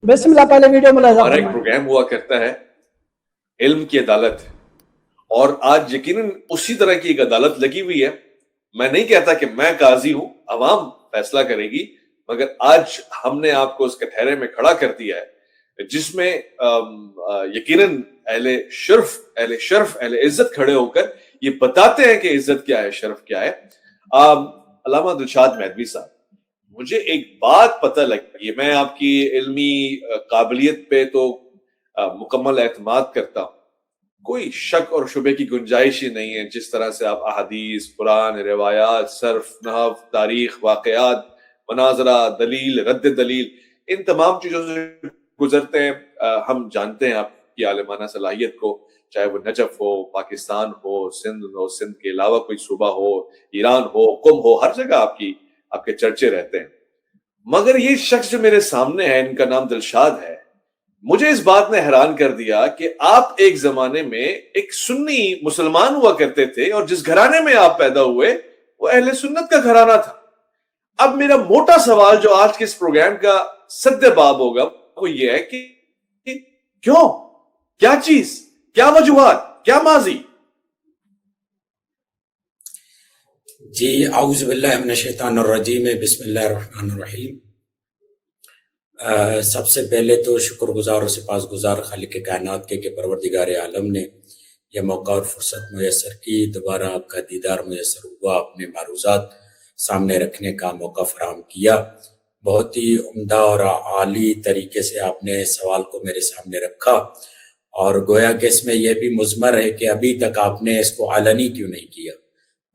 بسم اللہ پہلے ویڈیو ملاحظہ ہمارا ایک فرمائیں۔ پروگرام ہوا کرتا ہے علم کی عدالت، اور آج یقیناً اسی طرح کی ایک عدالت لگی ہوئی ہے۔ میں نہیں کہتا کہ میں قاضی ہوں، عوام فیصلہ کرے گی، مگر آج ہم نے آپ کو اس کٹہرے میں کھڑا کر دیا ہے جس میں یقیناً اہل عزت کھڑے ہو کر یہ بتاتے ہیں کہ عزت کیا ہے، شرف کیا ہے۔ علامہ دلشاد میدوی صاحب، مجھے ایک بات پتہ لگی ہے، میں آپ کی علمی قابلیت پہ تو مکمل اعتماد کرتا ہوں، کوئی شک اور شبے کی گنجائش ہی نہیں ہے۔ جس طرح سے آپ احادیث، قرآن، روایات، صرف، نحو، تاریخ، واقعات، مناظرہ، دلیل، رد دلیل، ان تمام چیزوں سے گزرتے ہیں، ہم جانتے ہیں آپ کی عالمانہ صلاحیت کو، چاہے وہ نجف ہو، پاکستان ہو، سندھ کے علاوہ کوئی صوبہ ہو، ایران ہو، قم ہو، ہر جگہ آپ کے چرچے رہتے ہیں۔ مگر یہ شخص جو میرے سامنے ہے، ان کا نام دلشاد ہے، مجھے اس بات نے حیران کر دیا کہ آپ ایک زمانے میں ایک سنی مسلمان ہوا کرتے تھے، اور جس گھرانے میں آپ پیدا ہوئے وہ اہل سنت کا گھرانہ تھا۔ اب میرا موٹا سوال جو آج کے اس پروگرام کا سد باب ہوگا وہ یہ ہے کہ کیوں، کیا چیز، کیا وجوہات، کیا ماضی؟ جی اعوذ باللہ من الشیطان الرجیم، بسم اللہ الرحمن الرحیم۔ سب سے پہلے تو شکر گزار اور سپاس گزار خالق کائنات کے کہ پروردگار عالم نے یہ موقع اور فرصت میسر کی، دوبارہ آپ کا دیدار میسر ہوا، اپنے معروضات سامنے رکھنے کا موقع فراہم کیا۔ بہت ہی عمدہ اور عالی طریقے سے آپ نے سوال کو میرے سامنے رکھا، اور گویا کہ اس میں یہ بھی مضمر ہے کہ ابھی تک آپ نے اس کو علنی کیوں نہیں کیا،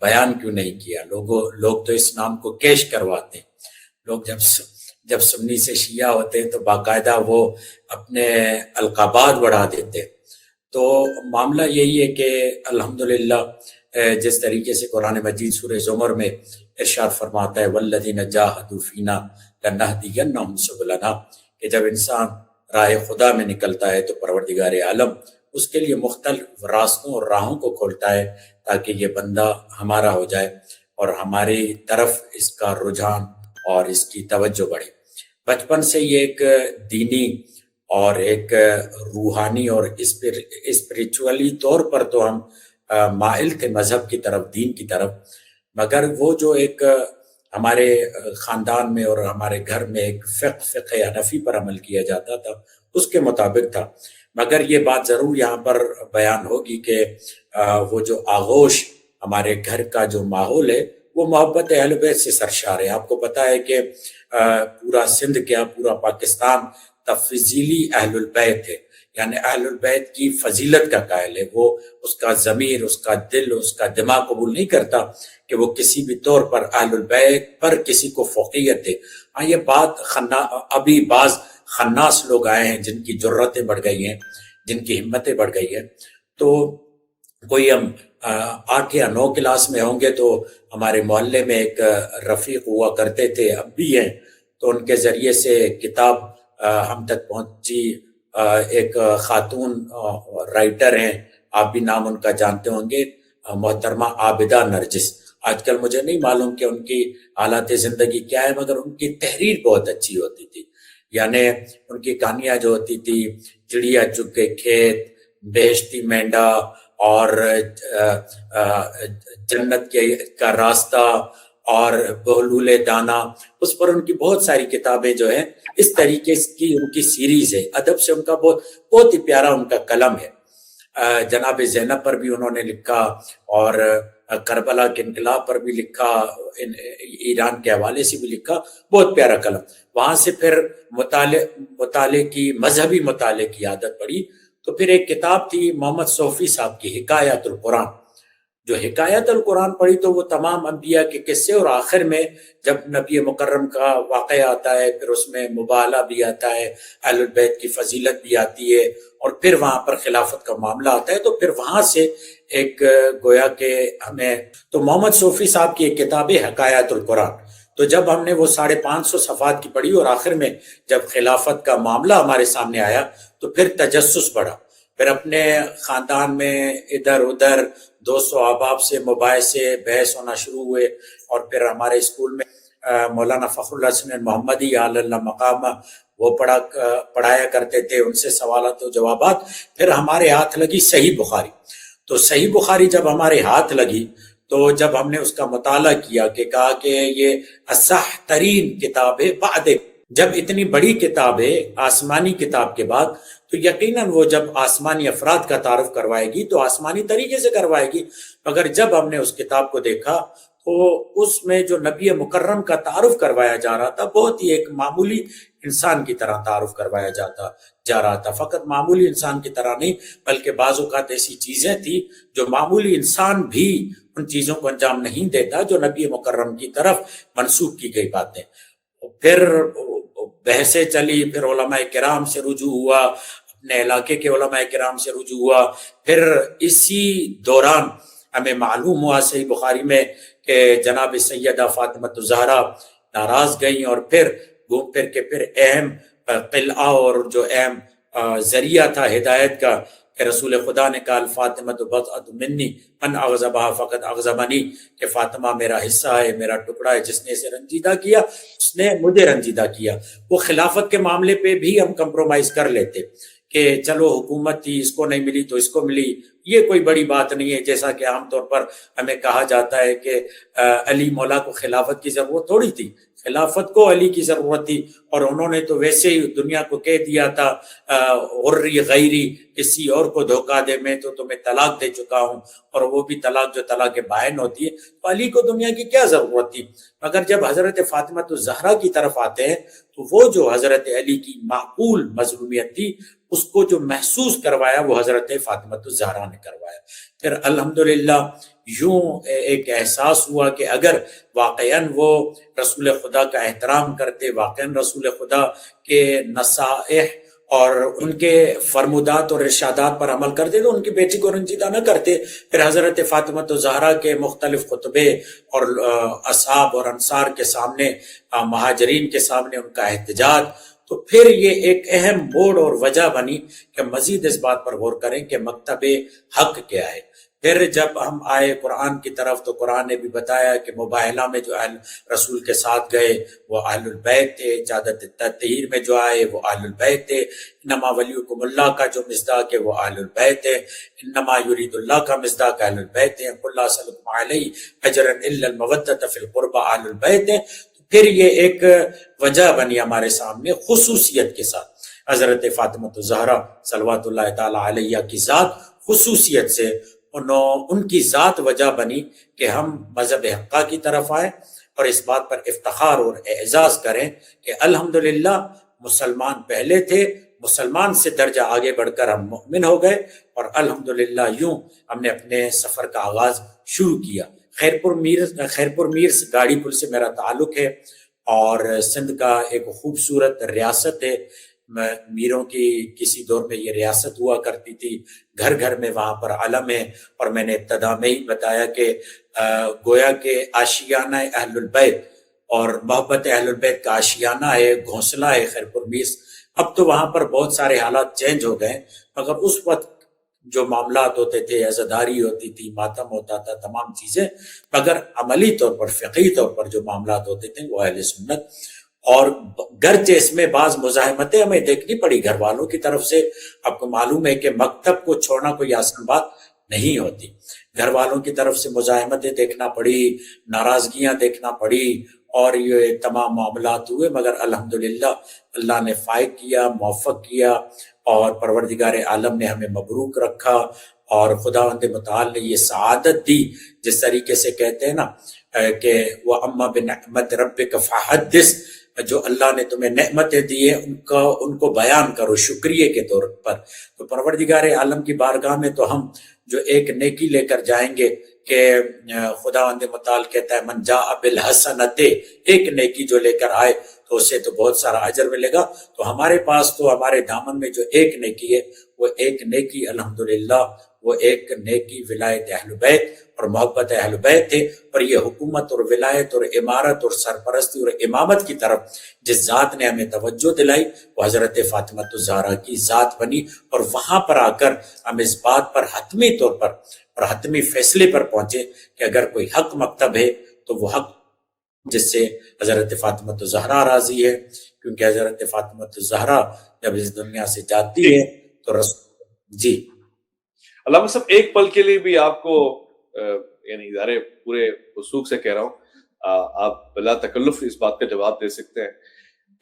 بیان کیوں نہیں کیا۔ لوگ تو اس نام کو کیش کرواتے ہیں۔ لوگ جب سنی سے شیعہ ہوتے ہیں تو باقاعدہ وہ اپنے القابات بڑھا دیتے ہیں۔ تو معاملہ یہی ہے کہ الحمدللہ جس طریقے سے قرآن مجید سورہ زمر میں ارشاد فرماتا ہے والذین جاہدوا فینا لنہدینہم سبلنا، کہ جب انسان راہ خدا میں نکلتا ہے تو پروردگار عالم اس کے لیے مختلف راستوں اور راہوں کو کھولتا ہے تاکہ یہ بندہ ہمارا ہو جائے اور ہماری طرف اس کا رجحان اور اس کی توجہ بڑھے۔ بچپن سے یہ ایک دینی اور ایک روحانی اور اسپریچولی طور پر تو ہم مائل تھے مذہب کی طرف، دین کی طرف، مگر وہ جو ایک ہمارے خاندان میں اور ہمارے گھر میں ایک فقہ حنفی پر عمل کیا جاتا تھا اس کے مطابق تھا۔ مگر یہ بات ضرور یہاں پر بیان ہوگی کہ وہ جو آغوش ہمارے گھر کا جو ماحول ہے وہ محبت اہل بیت سے سرشار ہے۔ آپ کو پتہ ہے کہ پورا سندھ کیا، پورا پاکستان تفضیلی اہل البیت ہے، یعنی اہل البیت کی فضیلت کا قائل ہے۔ وہ اس کا ضمیر، اس کا دل، اس کا دماغ قبول نہیں کرتا کہ وہ کسی بھی طور پر اہل البیت پر کسی کو فوقیت دے۔ ہاں یہ بات ابھی بعض خناس لوگ آئے ہیں جن کی جرتیں بڑھ گئی ہیں، جن کی ہمتیں بڑھ گئی ہیں۔ تو کوئی ہم 8 یا 9 کلاس میں ہوں گے تو ہمارے محلے میں ایک رفیق ہوا کرتے تھے، اب بھی ہیں، تو ان کے ذریعے سے کتاب ہم تک پہنچی۔ ایک خاتون رائٹر ہیں، آپ بھی نام ان کا جانتے ہوں گے، محترمہ عابدہ نرجس۔ آج کل مجھے نہیں معلوم کہ ان کی حالات زندگی کیا ہے، مگر ان کی تحریر بہت اچھی ہوتی تھی۔ یعنی ان کی کہانیاں جو ہوتی تھی، چڑیا چگ کے کھیت، بہشتی مینڈا اور جنت کا راستہ اور بہلول دانا، اس پر ان کی بہت ساری کتابیں جو ہیں اس طریقے کی ان کی سیریز ہے۔ ادب سے ان کا بہت ہی پیارا ان کا قلم ہے۔ جناب زینب پر بھی انہوں نے لکھا، اور کربلا کے انقلاب پر بھی لکھا، ایران کے حوالے سے بھی لکھا، بہت پیارا قلم۔ وہاں سے پھر مطالعے کی، مذہبی مطالعے کی عادت پڑی، تو پھر ایک کتاب تھی محمد صوفی صاحب کی حکایت القرآن۔ جو حکایت القرآن پڑھی تو وہ تمام انبیاء کے قصے، اور آخر میں جب نبی مکرم کا واقعہ آتا ہے پھر اس میں مبالہ بھی آتا ہے، اہل البیت کی فضیلت بھی آتی ہے، اور پھر وہاں پر خلافت کا معاملہ آتا ہے، تو پھر وہاں سے ایک گویا کہ ہمیں تو محمد صوفی صاحب کی ایک کتاب ہے حکایت القرآن۔ تو جب ہم نے وہ 550 صفحات کی پڑھی اور آخر میں جب خلافت کا معاملہ ہمارے سامنے آیا تو پھر تجسس بڑھا، پھر اپنے خاندان میں ادھر ادھر دوست و احباب سے مباحثے بحث ہونا شروع ہوئے، اور پھر ہمارے اسکول میں مولانا فخر الحسن محمدی علی اللہ مقامہ وہ پڑھایا کرتے تھے، ان سے سوالات و جوابات. پھر ہمارے ہاتھ لگی صحیح بخاری. تو صحیح بخاری جب ہمارے ہاتھ لگی تو جب ہم نے اس کا مطالعہ کیا کہ کہا کہ یہ اصح ترین کتاب ہے بعد، جب اتنی بڑی کتاب ہے آسمانی کتاب کے بعد، تو یقیناً وہ جب آسمانی افراد کا تعارف کروائے گی تو آسمانی طریقے سے کروائے گی. مگر جب ہم نے اس کتاب کو دیکھا تو اس میں جو نبی مکرم کا تعارف کروایا جا رہا تھا بہت ہی ایک معمولی انسان کی طرح تعارف کروایا جا رہا تھا. فقط معمولی انسان کی طرح نہیں، بلکہ بعض اوقات ایسی چیزیں تھی جو معمولی انسان بھی ان چیزوں کو انجام نہیں دیتا جو نبی مکرم کی طرف منسوب کی گئی باتیں. پھر بحثیں چلی، پھر علماء کرام سے رجوع ہوا، اپنے علاقے کے علماء کرام سے رجوع ہوا. پھر اسی دوران ہمیں معلوم ہوا صحیح بخاری میں کہ جناب سیدہ فاطمہ الزہرا ناراض گئیں، اور پھر گھوم پھر کے پھر اہم قلعہ اور جو اہم ذریعہ تھا ہدایت کا کہ رسول خدا نے کہا الفاطمہ بضعۃ منی من اغضبها فقد اغضبنی، کہ فاطمہ میرا حصہ ہے، میرا ٹکڑا ہے، جس نے اسے رنجیدہ کیا اس نے مجھے رنجیدہ کیا. وہ خلافت کے معاملے پہ بھی ہم کمپرومائز کر لیتے کہ چلو حکومت تھی، اس کو نہیں ملی تو اس کو ملی، یہ کوئی بڑی بات نہیں ہے. جیسا کہ عام طور پر ہمیں کہا جاتا ہے کہ علی مولا کو خلافت کی ضرورت تھوڑی تھی، خلافت کو علی کی ضرورت تھی، اور انہوں نے تو ویسے ہی دنیا کو کہہ دیا تھا غری غیری، کسی اور کو دھوکہ دے، میں تو تمہیں طلاق دے چکا ہوں، اور وہ بھی طلاق جو طلاق بائن ہوتی ہے. تو علی کو دنیا کی کیا ضرورت تھی؟ مگر جب حضرت فاطمہ الزہرا کی طرف آتے ہیں تو وہ جو حضرت علی کی معقول مظلومیت تھی اس کو جو محسوس کروایا وہ حضرت فاطمہ الزہرا نے کروایا. پھر الحمدللہ یوں ایک احساس ہوا کہ اگر واقعاً وہ رسول خدا کا احترام کرتے، واقعاً رسول خدا کے نصائح اور ان کے فرمودات اور ارشادات پر عمل کرتے تو ان کی بیٹی کو رنجیدہ نہ کرتے. پھر حضرت فاطمہ الزہرا کے مختلف خطبے اور اصحاب اور انصار کے سامنے، مہاجرین کے سامنے ان کا احتجاج، تو پھر یہ ایک اہم موڑ اور وجہ بنی کہ مزید اس بات پر غور کریں کہ مکتب حق کیا ہے. پھر جب ہم آئے قرآن کی طرف تو قرآن نے بھی بتایا کہ مباہلہ میں جو اہل رسول کے ساتھ گئے وہ اہل البیت تھے، جادت تطہیر میں جو آئے وہ اہل البیت تھے، انما ولیکم اللہ کا جو مصداق ہے وہ اہل البیت ہے، انما یرید اللہ کا مصداق اہل البیت ہے، قل لا اسألکم علیہ اجرا الا المودۃ فی القربى اہل البیت ہے. پھر یہ ایک وجہ بنی ہمارے سامنے خصوصیت کے ساتھ حضرت فاطمہ الزہرا صلوات اللہ تعالی علیہ کی ذات خصوصیت سے ان کی ذات وجہ بنی کہ ہم مذہب حقہ کی طرف آئیں اور اس بات پر افتخار اور اعزاز کریں کہ الحمدللہ مسلمان پہلے تھے، مسلمان سے درجہ آگے بڑھ کر ہم مومن ہو گئے، اور الحمدللہ یوں ہم نے اپنے سفر کا آغاز شروع کیا. خیرپور میر گاڑی پل سے میرا تعلق ہے، اور سندھ کا ایک خوبصورت ریاست ہے. میروں کی کسی دور میں یہ ریاست ہوا کرتی تھی، گھر گھر میں وہاں پر علم ہے، اور میں نے ابتدا میں ہی بتایا کہ گویا کہ آشیانہ اہل البیت اور محبت اہل البیت کا آشیانہ ہے، گھونسلہ ہے خیرپور میر. اب تو وہاں پر بہت سارے حالات چینج ہو گئے، مگر اس وقت جو معاملات ہوتے تھے، عزاداری ہوتی تھی، ماتم ہوتا تھا، تمام چیزیں، مگر عملی طور پر فقہی طور پر جو معاملات ہوتے تھے وہ اہل سنت. اور گرچہ اس میں بعض مزاحمتیں ہمیں دیکھنی پڑی گھر والوں کی طرف سے. آپ کو معلوم ہے کہ مکتب کو چھوڑنا کوئی آسان بات نہیں ہوتی، گھر والوں کی طرف سے مزاحمتیں دیکھنا پڑی، ناراضگیاں دیکھنا پڑی، اور یہ تمام معاملات ہوئے. مگر الحمدللہ اللہ نے فائق کیا، موفق کیا، اور پروردگار عالم نے ہمیں مبروک رکھا، اور خداوند متعال نے یہ سعادت دی. جس طریقے سے کہتے ہیں نا کہ وَأَمَّا بِنِعْمَتِ رَبِّكَ فَحَدِّثْ، جو اللہ نے تمہیں نعمتیں دی ہیں ان کو بیان کرو شکریہ کے طور پر. تو پروردگار عالم کی بارگاہ میں تو ہم جو ایک نیکی لے کر جائیں گے کہ خداوند متعال کہتا ہے من جاء بالحسنۃ، ایک نیکی جو لے کر آئے تو اسے تو بہت سارا اجر ملے گا. تو ہمارے پاس تو ہمارے دامن میں جو ایک نیکی ہے وہ ایک نیکی الحمدللہ وہ ایک نیکی ولایت اہل بیت اور محبت اہل بیت ہے. اور یہ حکومت اور ولایت اور امارت اور سرپرستی اور امامت کی طرف جس ذات نے ہمیں توجہ دلائی وہ حضرت فاطمہ الزہرا کی ذات بنی. اور وہاں پر آ کر ہم اس بات پر حتمی طور پر اور حتمی فیصلے پر پہنچے کہ اگر کوئی حق مکتب ہے تو وہ حق جس سے حضرت فاطمہ الزہرا راضی ہے، کیونکہ حضرت فاطمہ الزہرا جب اس دنیا سے جاتی ہے تو رسول جی علامہ صاحب ایک پل کے لیے بھی آپ کو یعنی ادارے پورے وثوق سے کہہ رہا ہوں، آپ بلا تکلف اس بات کا جواب دے سکتے ہیں،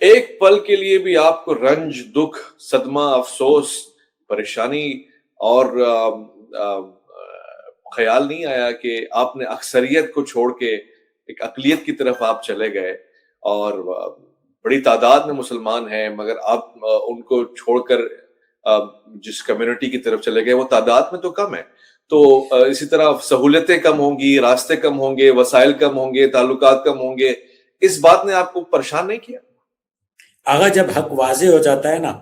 ایک پل کے لیے بھی آپ کو رنج، دکھ، صدمہ، افسوس، پریشانی اور خیال نہیں آیا کہ آپ نے اکثریت کو چھوڑ کے ایک اقلیت کی طرف آپ چلے گئے، اور بڑی تعداد میں مسلمان ہیں مگر آپ ان کو چھوڑ کر جس کمیونٹی کی طرف چلے گئے وہ تعداد میں تو کم ہے، تو اسی طرح سہولتیں کم ہوں گی، راستے کم ہوں گے، وسائل کم ہوں گے، تعلقات کم ہوں گے، اس بات نے آپ کو پریشان نہیں کیا؟ آگا جب حق واضح ہو جاتا ہے نا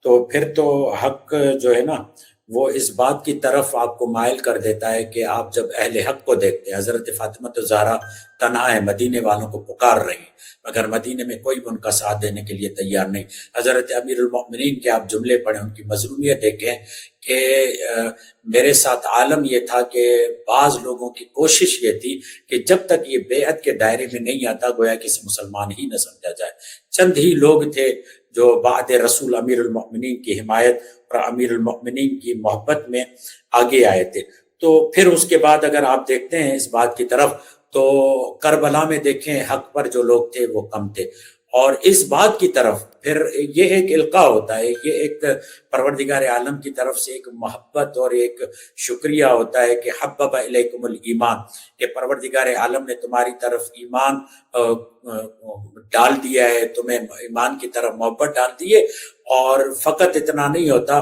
تو پھر تو حق جو ہے نا وہ اس بات کی طرف آپ کو مائل کر دیتا ہے کہ آپ جب اہل حق کو دیکھتے ہیں، حضرت فاطمہ الزہرا تنہا ہے، مدینے والوں کو پکار رہی ہیں مگر مدینے میں کوئی بھی ان کا ساتھ دینے کے لیے تیار نہیں۔ حضرت امیر المؤمنین کے آپ جملے پڑھیں، ان کی مظلومیت دیکھیں کہ میرے ساتھ عالم یہ تھا کہ بعض لوگوں کی کوشش یہ تھی کہ جب تک یہ بیعت کے دائرے میں نہیں آتا گویا کسی مسلمان ہی نہ سمجھا جائے۔ چند ہی لوگ تھے جو بعد رسول امیر المؤمنین کی حمایت اور امیر المؤمنین کی محبت میں آگے آئے تھے۔ تو پھر اس کے بعد اگر آپ دیکھتے ہیں اس بات کی طرف تو کربلا میں دیکھیں حق پر جو لوگ تھے وہ کم تھے، اور اس بات کی طرف پھر یہ ایک القاء ہوتا ہے، یہ ایک پروردگار عالم کی طرف سے ایک محبت اور ایک شکریہ ہوتا ہے کہ حبب الیکم الایمان، کہ پروردگار عالم نے تمہاری طرف ایمان ڈال دیا ہے، تمہیں ایمان کی طرف محبت ڈال دی ہے، اور فقط اتنا نہیں ہوتا،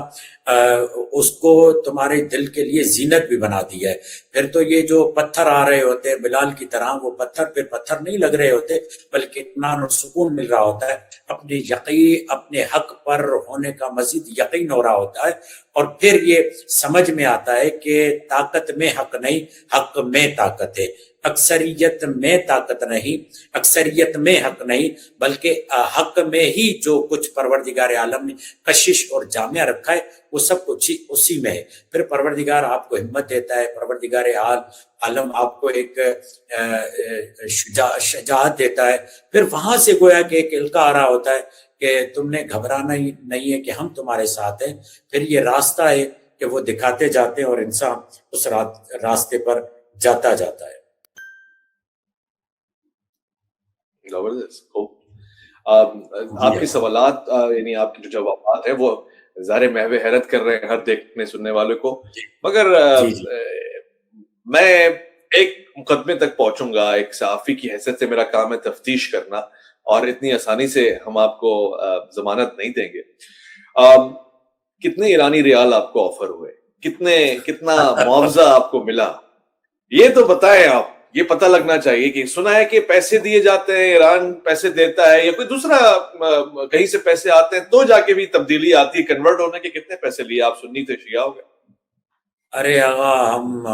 اس کو تمہارے دل کے لیے زینت بھی بنا دیا ہے۔ پھر تو یہ جو پتھر آ رہے ہوتے ہیں بلال کی طرح، وہ پتھر پھر پتھر نہیں لگ رہے ہوتے بلکہ اطمینان اور سکون مل رہا ہوتا ہے، اپنے یقین، اپنے حق پر ہونے کا مزید یقین ہو رہا ہوتا ہے، اور پھر یہ سمجھ میں آتا ہے کہ طاقت میں حق نہیں، حق میں طاقت ہے، اکثریت میں طاقت نہیں، اکثریت میں حق نہیں، بلکہ حق میں ہی جو کچھ پروردگار عالم نے کشش اور جامعہ رکھا ہے وہ سب کچھ اسی میں ہے۔ پھر پروردگار آپ کو ہمت دیتا ہے، پروردگار عالم آپ کو ایک شجاعت دیتا ہے، پھر وہاں سے گویا کہ ایک القاء آ رہا ہوتا ہے کہ تم نے گھبرانا ہی نہیں ہے کہ ہم تمہارے ساتھ ہیں۔ پھر یہ راستہ ہے کہ وہ دکھاتے جاتے ہیں اور انسان اس راستے پر جاتا جاتا ہے۔ زبردست، خوب۔ آپ کے سوالات یعنی آپ کے جو جوابات ہیں وہ ظاہر محو حیرت کر رہے ہیں ہر دیکھنے سننے والے کو، مگر میں ایک مقدمے تک پہنچوں گا، ایک صحافی کی حیثیت سے میرا کام ہے تفتیش کرنا، اور اتنی آسانی سے ہم آپ کو ضمانت نہیں دیں گے۔ کتنے ایرانی ریال آپ کو آفر ہوئے، کتنا معاوضہ آپ کو ملا، یہ تو بتائیں آپ، یہ پتہ لگنا چاہیے کہ سنا ہے کہ پیسے دیے جاتے ہیں، ایران پیسے دیتا ہے یا کوئی دوسرا کہیں سے پیسے آتے ہیں تو جا کے بھی تبدیلی آتی ہے، کنورٹ ہونے کے کتنے پیسے لیے؟ آپ سنی تھے، شیعہ ہو گئے؟ ارے آغا، ہم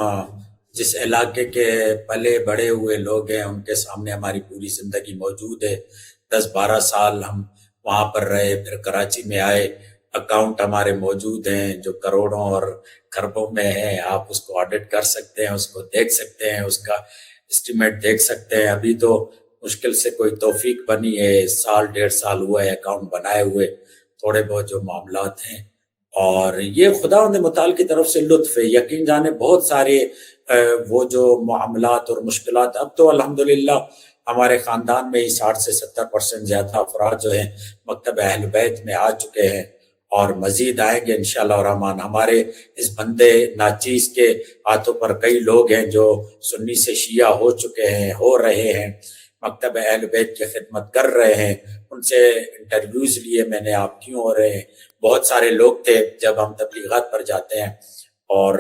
جس علاقے کے پلے بڑے ہوئے لوگ ہیں ان کے سامنے ہماری پوری زندگی موجود ہے۔ 10-12 سال ہم وہاں پر رہے، پھر کراچی میں آئے، اکاؤنٹ ہمارے موجود ہیں جو کروڑوں اور خربوں میں ہیں، آپ اس کو آڈٹ کر سکتے ہیں، اس کو دیکھ سکتے ہیں، اس کا اسٹیمیٹ دیکھ سکتے ہیں۔ ابھی تو مشکل سے کوئی توفیق بنی ہے، 1.5 سال ہوا ہے اکاؤنٹ بنائے ہوئے، تھوڑے بہت جو معاملات ہیں، اور یہ خداوند متعال کی طرف سے لطف ہے۔ یقین جانے بہت سارے وہ جو معاملات اور مشکلات، اب تو الحمدللہ ہمارے خاندان میں ہی 60 سے 70% زیادہ افراد جو ہیں مکتب اہل بیت میں آ چکے ہیں، اور مزید آئیں گے انشاءاللہ الرحمن۔ ہمارے اس بندے ناچیز کے ہاتھوں پر کئی لوگ ہیں جو سنی سے شیعہ ہو چکے ہیں، ہو رہے ہیں، مکتب اہل بیت کی خدمت کر رہے ہیں، ان سے انٹرویوز لیے میں نے، آپ کیوں ہو رہے ہیں۔ بہت سارے لوگ تھے جب ہم تبلیغات پر جاتے ہیں اور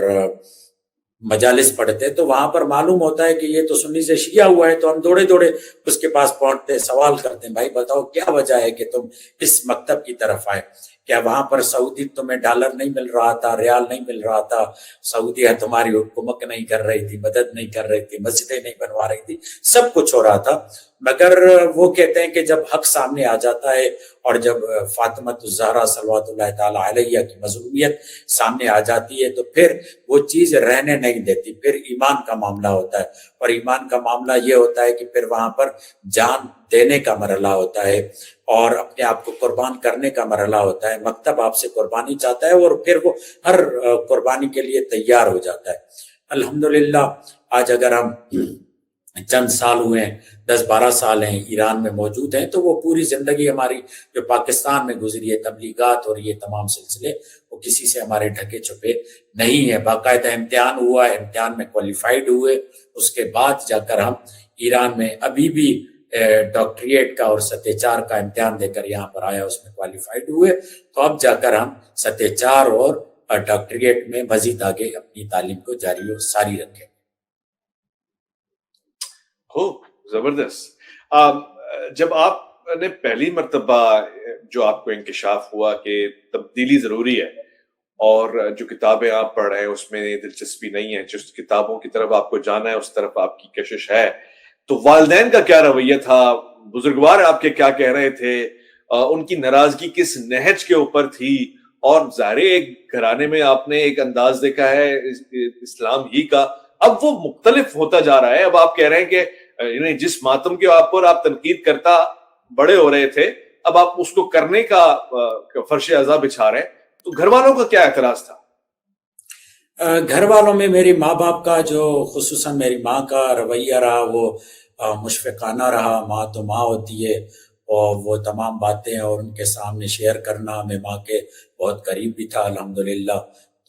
مجالس پڑھتے ہیں تو وہاں پر معلوم ہوتا ہے کہ یہ تو سنی سے شیعہ ہوا ہے، تو ہم دوڑے دوڑے اس کے پاس پہنچتے ہیں، سوال کرتے ہیں، بھائی بتاؤ کیا وجہ ہے کہ تم اس مکتب کی طرف آئے؟ کیا وہاں پر سعودی تمہیں ڈالر نہیں مل رہا تھا، ریال نہیں مل رہا تھا، سعودیہ تمہاری حکومت نہیں کر رہی تھی، مدد نہیں کر رہی تھی، مسجدیں نہیں بنوا رہی تھی، سب کچھ ہو رہا تھا، مگر وہ کہتے ہیں کہ جب حق سامنے آ جاتا ہے اور جب فاطمہ الزہرا صلوات اللہ تعالیٰ علیہ کی مظلومیت سامنے آ جاتی ہے تو پھر وہ چیز رہنے نہیں دیتی، پھر ایمان کا معاملہ ہوتا ہے، اور ایمان کا معاملہ یہ ہوتا ہے کہ پھر وہاں پر جان دینے کا مرحلہ ہوتا ہے، اور اپنے آپ کو قربان کرنے کا مرحلہ ہوتا ہے. مکتب آپ سے قربانی چاہتا ہے اور پھر وہ ہر قربانی کے لیے تیار ہو جاتا ہے. الحمدللہ آج اگر ہم چند سال ہوئے ہیں، 10-12 سال ہیں ایران میں موجود ہیں، تو وہ پوری زندگی ہماری جو پاکستان میں گزری ہے، تبلیغات اور یہ تمام سلسلے، وہ کسی سے ہمارے ڈھکے چھپے نہیں ہے. باقاعدہ امتحان ہوا، امتحان میں کوالیفائیڈ ہوئے، اس کے بعد جا کر ہم ایران میں ابھی بھی ڈاکٹریٹ کا اور سطح 4 کا امتحان دے کر یہاں پر آیا، اس میں کوالیفائیڈ ہوئے. تو اب جا کر ہم سطح 4 اور ڈاکٹریٹ میں مزید آگے اپنی تعلیم کو جاری و ساری رکھیں. زبردست. جب آپ نے پہلی مرتبہ جو آپ کو انکشاف ہوا کہ تبدیلی ضروری ہے اور جو کتابیں آپ پڑھ رہے ہیں اس میں دلچسپی نہیں ہے، جس کتابوں کی طرف آپ کو جانا ہے اس طرف آپ کی کشش ہے، تو والدین کا کیا رویہ تھا؟ بزرگوار آپ کے کیا کہہ رہے تھے؟ ان کی ناراضگی کس نہج کے اوپر تھی؟ اور ظاہر ایک گھرانے میں آپ نے ایک انداز دیکھا ہے اسلام ہی کا، اب وہ مختلف ہوتا جا رہا ہے. اب آپ کہہ رہے ہیں کہ جس ماتم کے آپ پر آپ تنقید کرتا بڑے ہو رہے تھے، اب آپ اس کو کرنے کا فرش عزا بچھا رہے ہیں، تو گھر والوں کا کیا اعتراض تھا؟ گھر والوں میں میری ماں باپ کا، جو خصوصاً میری ماں کا رویہ رہا، وہ مشفقانہ رہا. ماں تو ماں ہوتی ہے، اور وہ تمام باتیں اور ان کے سامنے شیئر کرنا، میں ماں کے بہت قریب بھی تھا الحمدللہ.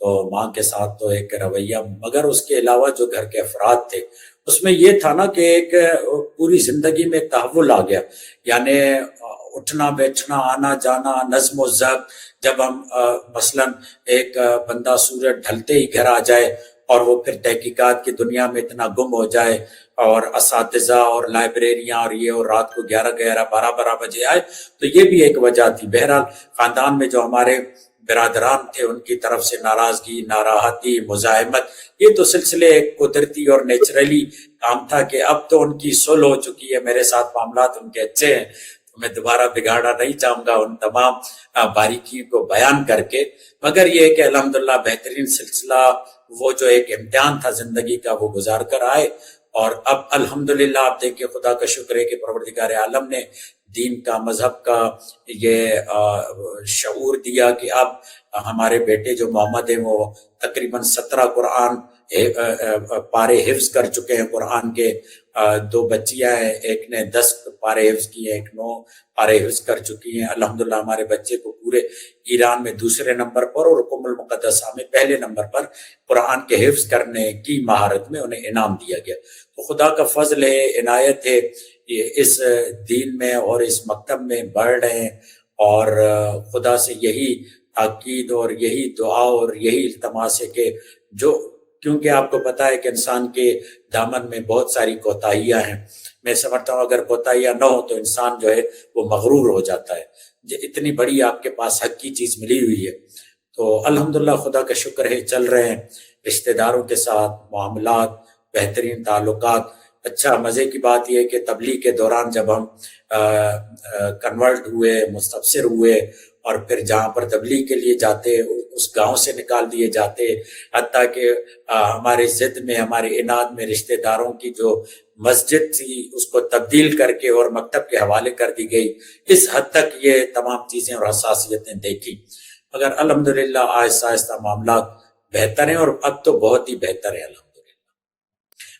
تو ماں کے ساتھ تو ایک رویہ، مگر اس کے علاوہ جو گھر کے افراد تھے اس میں یہ تھا نا کہ ایک پوری زندگی میں تحول آ گیا. یعنی اٹھنا بیٹھنا، آنا جانا، نظم و ضبط. جب ہم مثلاً ایک بندہ سورج ڈھلتے ہی گھر آ جائے اور وہ پھر تحقیقات کی دنیا میں اتنا گم ہو جائے، اور اساتذہ اور لائبریریاں اور یہ، اور رات کو 11-12 بجے آئے، تو یہ بھی ایک وجہ تھی. بہرحال خاندان میں جو ہمارے برادران تھے ان کی طرف سے ناراضگی، ناراحتی، مزاحمت، یہ تو سلسلے قدرتی اور نیچرلی کام تھا کہ اب تو ان کی صلح ہو چکی ہے، میرے ساتھ معاملات ان کے اچھے ہیں، تو میں دوبارہ بگاڑنا نہیں چاہوں گا ان تمام باریکیوں کو بیان کر کے. مگر یہ کہ الحمدللہ بہترین سلسلہ، وہ جو ایک امتحان تھا زندگی کا، وہ گزار کر آئے. اور اب الحمدللہ آپ دیکھیں، خدا کا شکر ہے کہ پروردگار عالم نے دین کا، مذہب کا یہ شعور دیا کہ اب ہمارے بیٹے جو محمد ہیں وہ تقریباً 17 قرآن پارے حفظ کر چکے ہیں. قرآن کے 2 بچیاں ہیں، ایک نے 10 پارے حفظ کیے، ایک 9 پارے حفظ کر چکی ہیں. الحمدللہ ہمارے بچے کو پورے ایران میں دوسرے نمبر پر اور ام المقدسہ میں پہلے نمبر پر قرآن کے حفظ کرنے کی مہارت میں انہیں انعام دیا گیا. تو خدا کا فضل ہے، عنایت ہے، یہ اس دین میں اور اس مکتب میں بڑھ رہے ہیں. اور خدا سے یہی تاکید اور یہی دعا اور یہی التماس ہے کہ جو، کیونکہ آپ کو پتا ہے کہ انسان کے دامن میں بہت ساری کوتاہیاں ہیں. میں سمجھتا ہوں اگر کوتاہیاں نہ ہو تو انسان جو ہے وہ مغرور ہو جاتا ہے. اتنی بڑی آپ کے پاس حق کی چیز ملی ہوئی ہے. تو الحمدللہ خدا کا شکر ہے، چل رہے ہیں رشتہ داروں کے ساتھ معاملات، بہترین تعلقات. اچھا مزے کی بات یہ ہے کہ تبلیغ کے دوران جب ہم کنورٹ ہوئے، مستبصر ہوئے، اور پھر جہاں پر تبلیغ کے لیے جاتے اس گاؤں سے نکال دیے جاتے، حتیٰ کہ ہمارے ضد میں، ہمارے اناد میں رشتہ داروں کی جو مسجد تھی اس کو تبدیل کر کے اور مکتب کے حوالے کر دی گئی. اس حد تک یہ تمام چیزیں اور حساسیتیں دیکھی. مگر الحمدللہ آہستہ آہستہ معاملات بہتر ہیں، اور اب تو بہت ہی بہتر ہے الحمدللہ.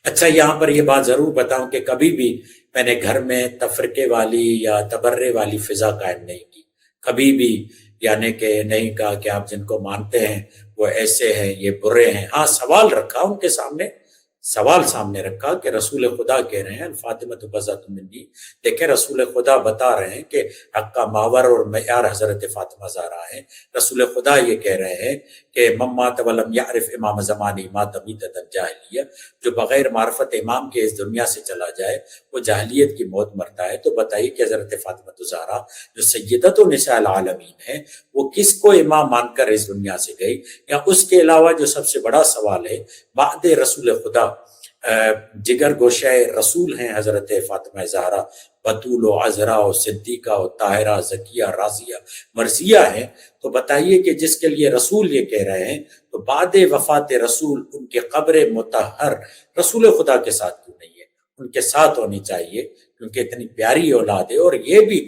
اچھا یہاں پر یہ بات ضرور بتاؤں کہ کبھی بھی میں نے گھر میں تفرقے والی یا تبرے والی فضا قائم نہیں کی، کبھی بھی. یعنی کہ نہیں کہا کہ آپ جن کو مانتے ہیں وہ ایسے ہیں، یہ برے ہیں. ہاں سوال رکھا ان کے سامنے، سوال سامنے رکھا کہ رسول خدا کہہ رہے ہیں الفاطمۃ بضعۃ منی. دیکھیں رسول خدا بتا رہے ہیں کہ حق کا ماور اور معیار حضرت فاطمہ زہرا ہے. رسول خدا یہ کہہ رہے ہیں کہ من مات ولم یعرف امام زمانی مات میتۃ الجاہلیہ، جو بغیر معرفت امام کے اس دنیا سے چلا جائے وہ جاہلیت کی موت مرتا ہے. تو بتائیے کہ حضرت فاطمہ زہرا جو سیدۃ نساء العالمین ہے وہ کس کو امام مان کر اس دنیا سے گئی؟ یا اس کے علاوہ جو سب سے بڑا سوال ہے، بعد رسول خدا جگر گوشہ رسول ہیں حضرت فاطمہ زہرا، بطول و عذرا و صدیقہ و طاہرہ زکیہ راضیہ مرضیہ ہیں. تو بتائیے کہ جس کے لیے رسول یہ کہہ رہے ہیں، تو بعد وفات رسول ان کے قبر مطہر رسول خدا کے ساتھ کیوں نہیں ہے؟ ان کے ساتھ ہونی چاہیے، کیونکہ اتنی پیاری اولاد ہے. اور یہ بھی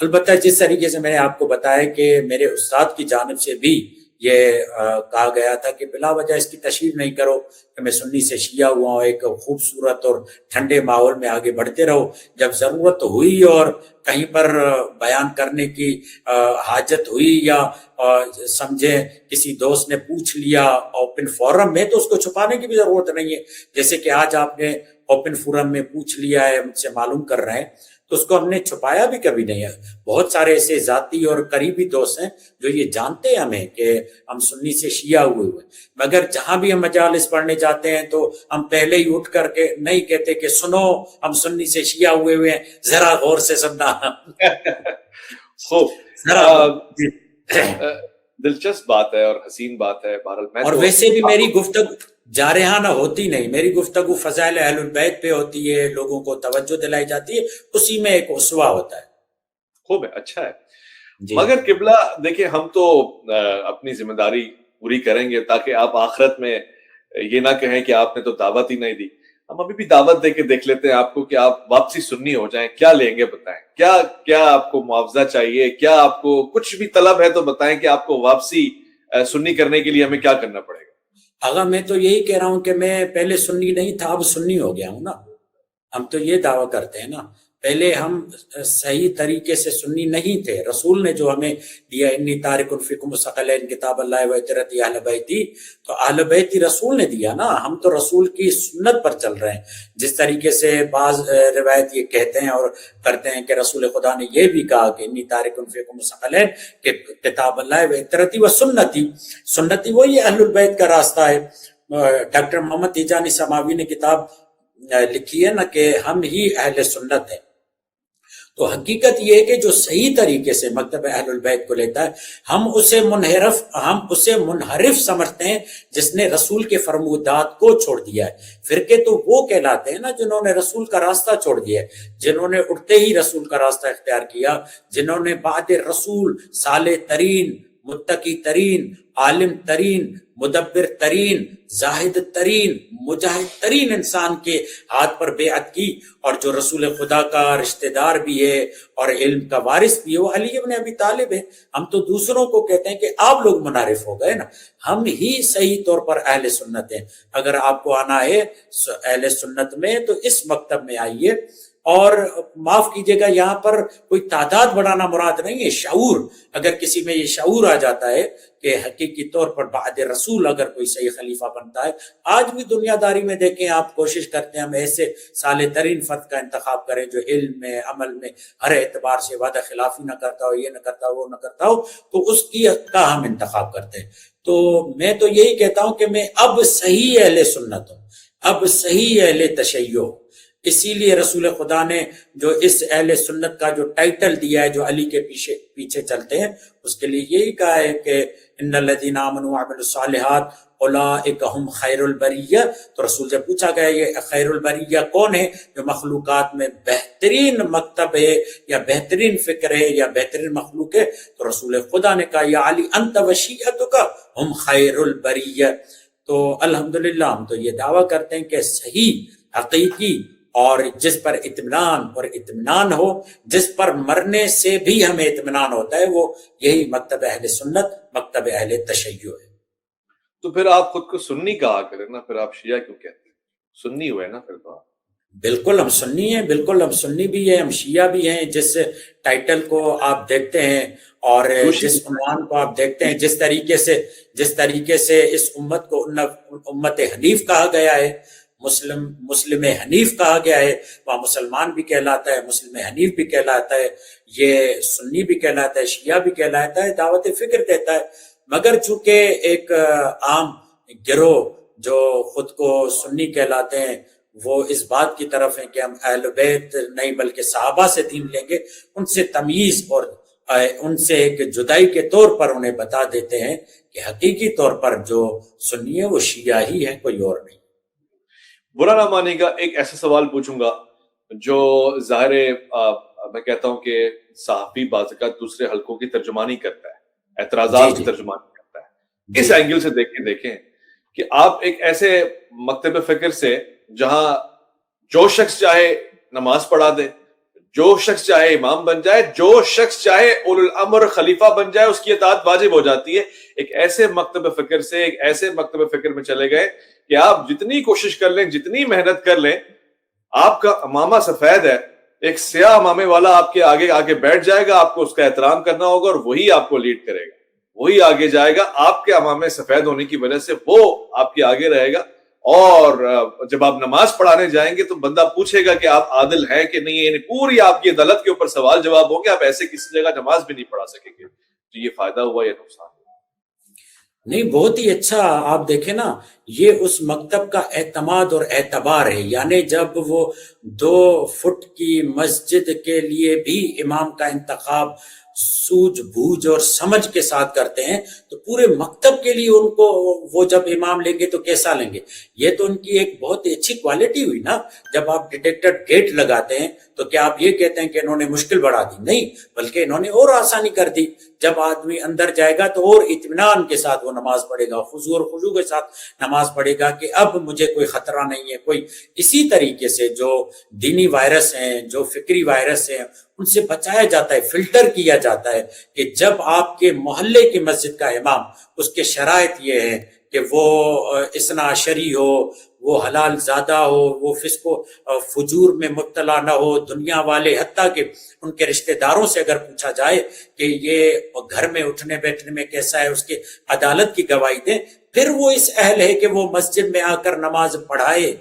البتہ جس طریقے سے میں نے آپ کو بتایا کہ میرے استاد کی جانب سے بھی یہ کہا گیا تھا کہ بلا وجہ اس کی تشہیر نہیں کرو کہ میں سنی سے شیعہ ہوا ہوں، ایک خوبصورت اور ٹھنڈے ماحول میں آگے بڑھتے رہو، جب ضرورت ہوئی اور کہیں پر بیان کرنے کی حاجت ہوئی یا سمجھے کسی دوست نے پوچھ لیا اوپن فورم میں، تو اس کو چھپانے کی بھی ضرورت نہیں ہے. جیسے کہ آج آپ نے اوپن فورم میں پوچھ لیا ہے، مجھ سے معلوم کر رہے ہیں، تو اس کو ہم نے چھپایا بھی کبھی نہیں ہے. بہت سارے ایسے ذاتی اور قریبی دوست ہیں جو یہ جانتے ہیں ہمیں کہ ہم سنی سے شیعہ ہوئے، مگر جہاں بھی ہم مجالس پڑھنے جاتے ہیں تو ہم پہلے ہی اٹھ کر کے نہیں کہتے کہ سنو ہم سنی سے شیعہ ہوئے ہیں، ذرا غور سے سننا. خوب. جی. دلچسپ بات ہے اور حسین بات ہے. بہرحال اور ویسے بھی میری گفتگو جارحانہ ہوتی نہیں، میری گفتگو فضائل اہل البیت پہ ہوتی ہے، لوگوں کو توجہ دلائی جاتی ہے، اسی میں ایک اسوہ ہوتا ہے. خوب ہے، اچھا ہے. جی. مگر قبلہ دیکھیں، ہم تو اپنی ذمہ داری پوری کریں گے تاکہ آپ آخرت میں یہ نہ کہیں کہ آپ نے تو دعوت ہی نہیں دی. ہم ابھی بھی دعوت دے کے دیکھ لیتے ہیں آپ کو کہ آپ واپسی سنی ہو جائیں. کیا لیں گے بتائیں؟ کیا آپ کو معاوضہ چاہیے؟ کیا آپ کو کچھ بھی طلب ہے تو بتائیں کہ آپ کو واپسی سنی کرنے کے لیے ہمیں کیا کرنا پڑے گا. آغا میں تو یہی کہہ رہا ہوں کہ میں پہلے سنی نہیں تھا، اب سنی ہو گیا ہوں نا. ہم تو یہ دعویٰ کرتے ہیں نا، پہلے ہم صحیح طریقے سے سنی نہیں تھے. رسول نے جو ہمیں دیا انی تارک فیکم ثقلین کتاب اللہ و عترتی اہل بیتی، تو اہل بیتی رسول نے دیا نا. ہم تو رسول کی سنت پر چل رہے ہیں. جس طریقے سے بعض روایت یہ کہتے ہیں اور کرتے ہیں کہ رسول خدا نے یہ بھی کہا کہ انی تارک فیکم ثقلین کہ کتاب اللہ و عترتی و سنتی. سنتی وہی اہل البیت کا راستہ ہے. ڈاکٹر محمد تیجانی سماوی نے کتاب لکھی ہے نا کہ ہم ہی اہل سنت ہیں. تو حقیقت یہ ہے کہ جو صحیح طریقے سے مکتب اہل البیت کو لیتا ہے، ہم اسے منحرف سمجھتے ہیں جس نے رسول کے فرمودات کو چھوڑ دیا ہے. فرقے تو وہ کہلاتے ہیں نا جنہوں نے رسول کا راستہ چھوڑ دیا ہے، جنہوں نے اٹھتے ہی رسول کا راستہ اختیار کیا، جنہوں نے بعد رسول صالح ترین، متقی ترین، عالم ترین، مدبر ترین، زاہد ترین، مجاہد ترین انسان کے ہاتھ پر بیعت کی، اور جو رسول خدا کا رشتہ دار بھی ہے اور علم کا وارث بھی ہے وہ علی ابن ابی طالب ہے. ہم تو دوسروں کو کہتے ہیں کہ آپ لوگ منحرف ہو گئے نا. ہم ہی صحیح طور پر اہل سنت ہیں. اگر آپ کو آنا ہے اہل سنت میں تو اس مکتب میں آئیے. اور معاف کیجیے گا، یہاں پر کوئی تعداد بڑھانا مراد نہیں ہے، شعور. اگر کسی میں یہ شعور آ جاتا ہے کہ حقیقی طور پر بعد رسول اگر کوئی صحیح خلیفہ بنتا ہے، آج بھی دنیا داری میں دیکھیں آپ کوشش کرتے ہیں ہم ایسے صالح ترین فرد کا انتخاب کریں جو علم میں، عمل میں ہر اعتبار سے وعدہ خلافی نہ کرتا ہو، یہ نہ کرتا ہو، وہ نہ کرتا ہو، تو اس کی کا ہم انتخاب کرتے ہیں. تو میں تو یہی کہتا ہوں کہ میں اب صحیح اہل سنت ہوں، اب صحیح اہل تشیع ہوں. اسی لیے رسول خدا نے جو اس اہل سنت کا جو ٹائٹل دیا ہے، جو علی کے پیچھے چلتے ہیں، اس کے لیے یہی کہا ہے کہ ان الذین آمنوا وعملوا الصالحات اولئک ھم خیر البریہ. تو رسول سے پوچھا گیا یہ خیر البریہ کون ہے؟ جو مخلوقات میں بہترین مکتب ہے یا بہترین فکر ہے یا بہترین مخلوق ہے. تو رسول خدا نے کہا یا علی انت وشیعتک ھم خیر البریہ. تو الحمدللہ ہم تو یہ دعویٰ کرتے ہیں کہ صحیح، حقیقی اور جس پر اطمینان ہو، جس پر مرنے سے بھی ہمیں اطمینان ہوتا ہے، وہ یہی مکتب اہل سنت، مکتب اہل تشیع ہے. تو پھر آپ خود کو سنی کہا کریں نا، پھر آپ شیعہ کیوں کہتے ہیں؟ سنی ہوئے نا پھر تو آپ. بالکل ہم سنی ہیں، بالکل ہم سنی بھی ہیں، ہم شیعہ بھی ہیں. جس ٹائٹل کو آپ دیکھتے ہیں اور جس عنوان کو آپ دیکھتے ہیں، جس طریقے سے اس امت کو امت حنیف کہا گیا ہے، مسلم حنیف کہا گیا ہے، وہاں مسلمان بھی کہلاتا ہے، مسلم حنیف بھی کہلاتا ہے، یہ سنی بھی کہلاتا ہے، شیعہ بھی کہلاتا ہے، دعوت فکر دیتا ہے. مگر چونکہ ایک عام گروہ جو خود کو سنی کہلاتے ہیں وہ اس بات کی طرف ہیں کہ ہم اہل بیت نہیں بلکہ صحابہ سے دین لیں گے، ان سے تمیز اور ان سے ایک جدائی کے طور پر انہیں بتا دیتے ہیں کہ حقیقی طور پر جو سنی ہے وہ شیعہ ہی ہے، کوئی اور نہیں. برا نہ مانے گا، ایک ایسا سوال پوچھوں گا جو ظاہر میں کہتا ہوں کہ صحافی بعض اوقات دوسرے حلقوں کی ترجمانی کرتا ہے، اعتراضات کی ترجمانی کرتا ہے. اس اینگل سے دیکھیں کہ آپ ایک ایسے مکتب فکر سے جہاں جو شخص چاہے نماز پڑھا دے، جو شخص چاہے امام بن جائے, جو شخص چاہے اولو الامر خلیفہ بن جائے, اس کی اطاعت واجب ہو جاتی ہے. ایک ایسے مکتب فکر سے, ایک ایسے مکتب فکر میں چلے گئے کہ آپ جتنی کوشش کر لیں, جتنی محنت کر لیں, آپ کا امامہ سفید ہے, ایک سیاہ امامے والا آپ کے آگے آگے بیٹھ جائے گا, آپ کو اس کا احترام کرنا ہوگا اور وہی آپ کو لیڈ کرے گا, وہی آگے جائے گا. آپ کے امامے سفید ہونے کی وجہ سے وہ آپ کے آگے رہے گا. اور جب آپ نماز پڑھانے جائیں گے تو بندہ پوچھے گا کہ آپ عادل ہیں کہ نہیں, یعنی پوری آپ کی عدالت کے اوپر سوال جواب ہوں گے. آپ ایسے کسی جگہ نماز بھی نہیں پڑھا سکیں گے. تو یہ فائدہ ہوا یا نقصان؟ نہیں, بہت ہی اچھا. آپ دیکھیں نا, یہ اس مکتب کا اعتماد اور اعتبار ہے. یعنی جب وہ 2 فٹ کی مسجد کے لیے بھی امام کا انتخاب سوجھ بوجھ اور سمجھ کے ساتھ کرتے ہیں, تو پورے مکتب کے لیے ان کو وہ جب امام لیں گے تو کیسا لیں گے؟ یہ تو ان کی ایک بہت ہی اچھی کوالٹی ہوئی نا. جب آپ ڈیٹیکٹڈ گیٹ لگاتے ہیں تو کیا آپ یہ کہتے ہیں کہ انہوں نے مشکل بڑھا دی؟ نہیں, بلکہ انہوں نے اور آسانی کر دی. جب آدمی اندر جائے گا تو اور اطمینان کے ساتھ وہ نماز پڑھے گا, خضوع اور خضوع کے ساتھ نماز پڑھے گا کہ اب مجھے کوئی خطرہ نہیں ہے کوئی. اسی طریقے سے جو دینی وائرس ہیں, جو فکری وائرس ہیں, ان سے بچایا جاتا ہے, فلٹر کیا جاتا ہے. کہ جب آپ کے محلے کی مسجد کا امام, اس کے شرائط یہ ہے کہ وہ اثنا عشری ہو, وہ حلال زادہ ہو, وہ فسق و فجور میں مبتلا نہ ہو, دنیا والے, حتیٰ کہ ان کے رشتہ داروں سے اگر پوچھا جائے کہ یہ گھر میں اٹھنے بیٹھنے میں کیسا ہے, اس کے عدالت کی گواہی دیں, پھر وہ اس اہل ہے کہ وہ مسجد میں آ کر نماز پڑھائے.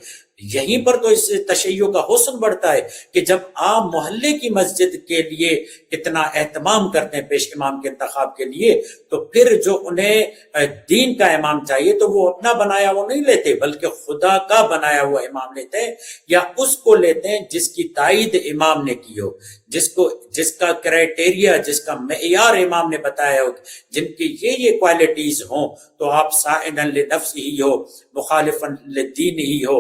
یہیں پر تو اس تشیع کا حسن بڑھتا ہے کہ جب عام محلے کی مسجد کے لیے اتنا اہتمام کرتے ہیں پیش امام کے انتخاب کے لیے, تو پھر جو انہیں دین کا امام چاہیے تو وہ اپنا بنایا وہ نہیں لیتے, بلکہ خدا کا بنایا ہوا امام لیتے ہیں, یا اس کو لیتے ہیں جس کی تائید امام نے کی ہو, جس کا کرائٹیریا, جس کا معیار امام نے بتایا ہو, جن کی یہ کوالٹیز ہوں, تو آپ سائنا لنفس ہی ہو, مخالفا للدین ہی ہو,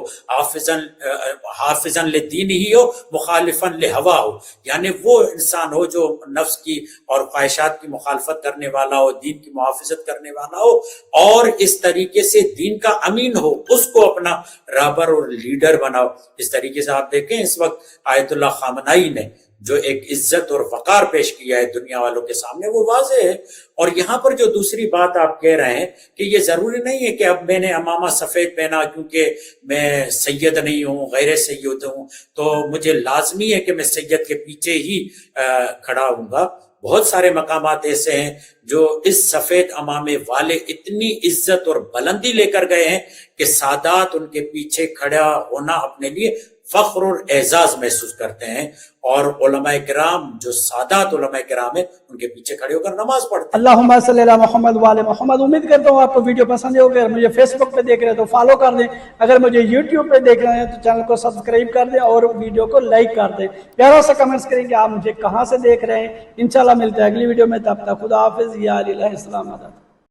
حافظا للدین ہی ہو, مخالفا لہوا ہو. یعنی وہ انسان ہو جو نفس کی اور خواہشات کی مخالفت کرنے والا ہو, دین کی محافظت کرنے والا ہو, اور اس طریقے سے دین کا امین ہو, اس کو اپنا رہبر اور لیڈر بناؤ. اس طریقے سے آپ دیکھیں اس وقت آیت اللہ خامنائی نے جو ایک عزت اور وقار پیش کیا ہے دنیا والوں کے سامنے, وہ واضح ہے. اور یہاں پر جو دوسری بات آپ کہہ رہے ہیں کہ یہ ضروری نہیں ہے کہ اب میں نے امامہ سفید پہنا کیونکہ میں سید نہیں ہوں, غیر سید ہوں, تو مجھے لازمی ہے کہ میں سید کے پیچھے ہی کھڑا ہوں گا. بہت سارے مقامات ایسے ہیں جو اس سفید امامے والے اتنی عزت اور بلندی لے کر گئے ہیں کہ سادات ان کے پیچھے کھڑا ہونا اپنے لیے فخر اور اعزاز محسوس کرتے ہیں, اور علماء کرام جو سادات علماء کرام ہیں ان کے پیچھے کھڑے ہو کر نماز پڑھتے ہیں. اللہم صلی علی محمد وعلی محمد. امید کرتا ہوں آپ کو ویڈیو پسند ہے. اگر مجھے فیس بک پہ دیکھ رہے ہیں تو فالو کر دیں, اگر مجھے یوٹیوب پہ دیکھ رہے ہیں تو چینل کو سبسکرائب کر دیں اور ویڈیو کو لائک کر دیں. پیارا سا کمنٹس کریں کہ آپ مجھے کہاں سے دیکھ رہے ہیں. انشاءاللہ ملتے ہیں اگلی ویڈیو میں, تب تک خدا حافظ. یا علیہ السلام.